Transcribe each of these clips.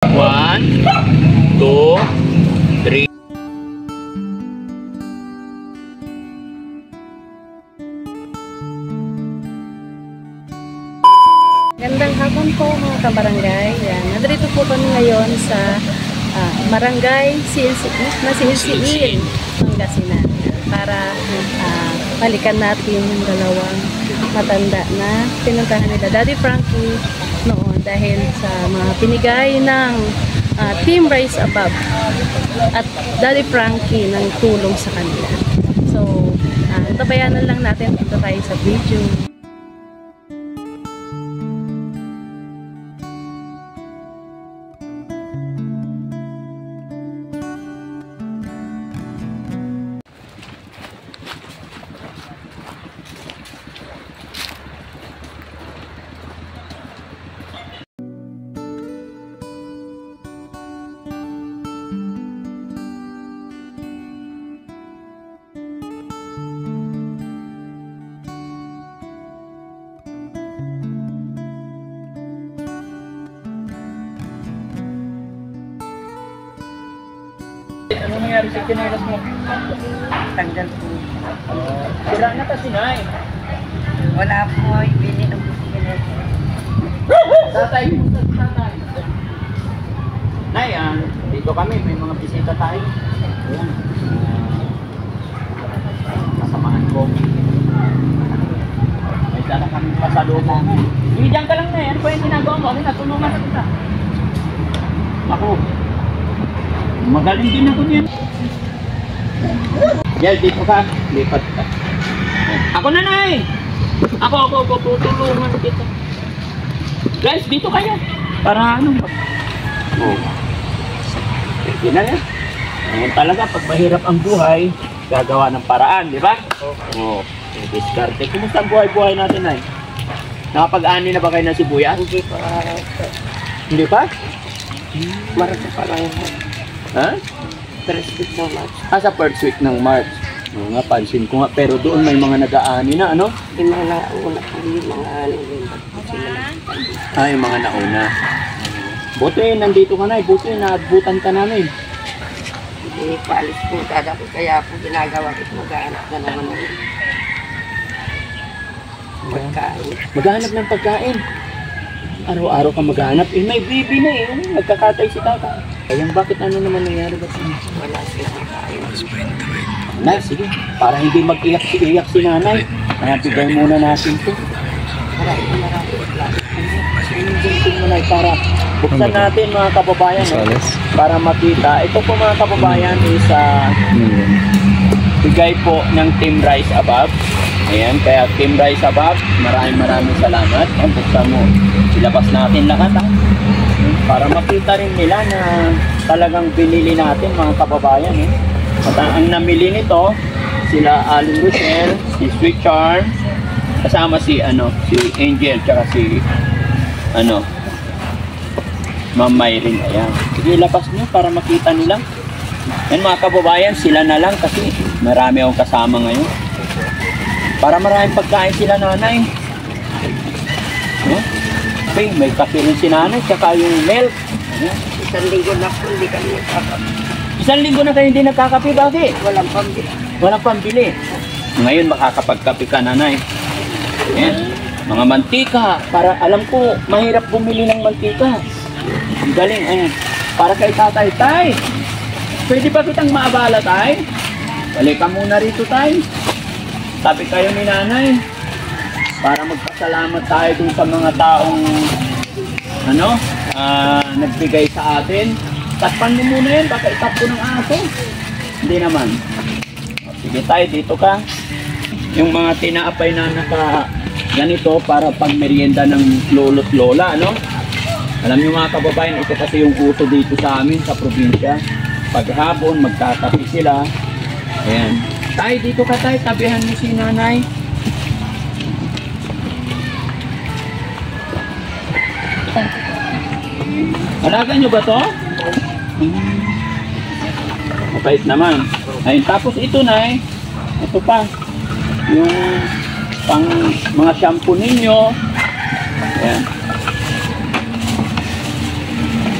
1, 2, 3. Gandang hapon po mga kabarangay. Yan. Nandito po kami ngayon sa Barangay CNCE, Pangasinan para balikan natin yung dalawang matanda na pinuntahan nila Daddy Frankie noon dahil sa mga pinigay ng Team Rise Above at Daddy Frankie ng tulong sa kanila. So, tabayanan lang natin dito tayo sa video. Ano nangyari sa kinilas mo? Tanggal po. Sira na kasi, Nay. Wala po, ibili ng businet. Tatay, kumusta si tatay? Nay, dito kami, may mga bisita tayo. Ayan. Kasamahan ko. May dala kami pasalubong. Diyan ka lang, Nay. Ano ba yung ginagawa mo? Ano, natulungan na kita. Ako. Magaling din ako niyan. Yan, dito ka. Lipat ka. Ako na, Nay! Ako, tutulungan kita. Guys, dito kayo. Para ano? Oh. Hindi na yan. Ngayon talaga, pag mahirap ang buhay, gagawa ng paraan, di ba? Oo. Diskarte. Kumusta ang buhay-buhay natin, Nay? Nakapag-ani na ba kayo ng sibuyas? Hindi pa. Hindi pa? Marami pa lang. Ha? First week ng March. Sa first week ng March. Oo nga, pansin ko nga. Pero doon may mga nag-aani na, ano? Yung mga nauna po yung mga ano yun. Yung mga nauna. Buti, nandito ka na. Buti, naabutan ka namin. Hindi paalis po. Kada po kaya po ginagawa ko. Maghanap na naman ng pagkain. Maghanap ng pagkain. Araw-araw ka maghanap. May baby na eh. Nagkakatay si tata. Ayun, bakit ano naman nangyari ba? Wala silang kain. Nay, sige. Para hindi mag-iyak si nanay. Kaya bigay muna natin ito. Marami. Sinigil mo na para buksan natin mga kababayan. Para makita. Ito po mga kababayan is bigay po ng Team Rise Above. Ayan, kaya Team Rise Above, maraming salamat. Buksan mo. Ilabas natin lahat para makita rin nila na talagang binili natin mga kababayan. At ang namili nito, sila Aling Rochelle, si Sweet Charm, kasama si Angel, tsaka si Ma'am Mayrin. Ayan. Sige, ilabas nyo para makita nila. Yan mga kababayan, sila na lang kasi marami akong kasama ngayon. Para maraming pagkain sila nanay. Okay, may kape rin si nanay, tsaka yung milk. Isang linggo na po, hindi kami nagkakape. Isang linggo na kayo hindi nagkakape, bakit? Walang pambili. Walang pambili. Ngayon makakapagkape ka, nanay. Ayan. Mga mantika, para alam ko, mahirap bumili ng mantika. Ang galing, ayan. Para kay tatay, tay. Pwede ba kitang maabala, tay? Balik ka muna rito, tay. Sabi kayo ni nanay. Para magpasalamat tayo dun sa mga taong nagbigay sa atin. Takpan mo muna yun, baka itap ko ng aso. Hindi naman. Sige tayo, dito ka. Yung mga tinaapay na ganito para pag merienda ng lolo't lola, Alam nyo mga kababayan, ito kasi yung uso dito sa amin, sa probinsya. Paghapon, magkakape sila. Ayan. Tayo, dito ka tayo, tabihan mo si nanay. Alaga nyo ba to? Mapait naman. Ayun, tapos ito na ito pa. Yung pang mga shampoo ninyo. Ayan.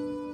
Amen.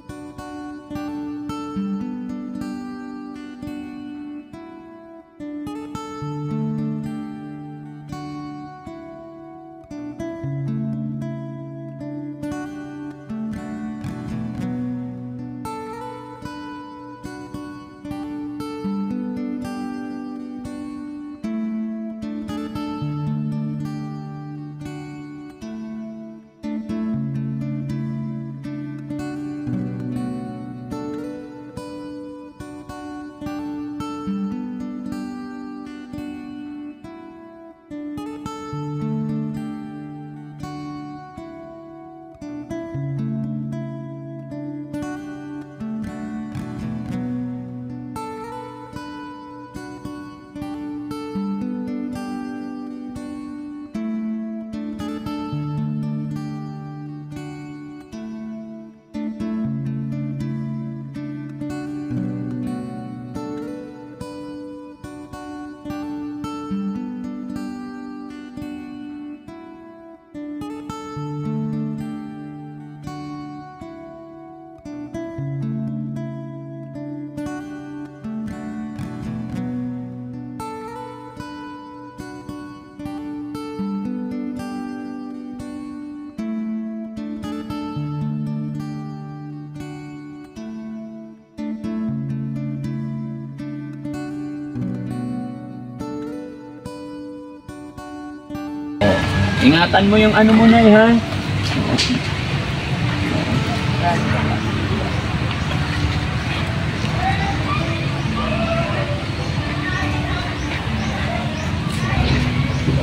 Ingatan mo yung ano mo na ha.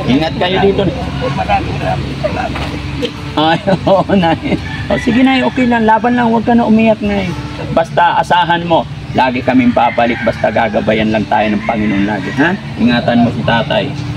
Ingat kayo dito. Maraming salamat. Ay, oo, Nay. O, sige, Nay, okay lang. Laban lang, huwag ka na umiyak, Nay. Basta asahan mo, lagi kaming papalik. Basta gagabayan lang tayo ng Panginoon lagi, ha? Ingatan mo si tatay.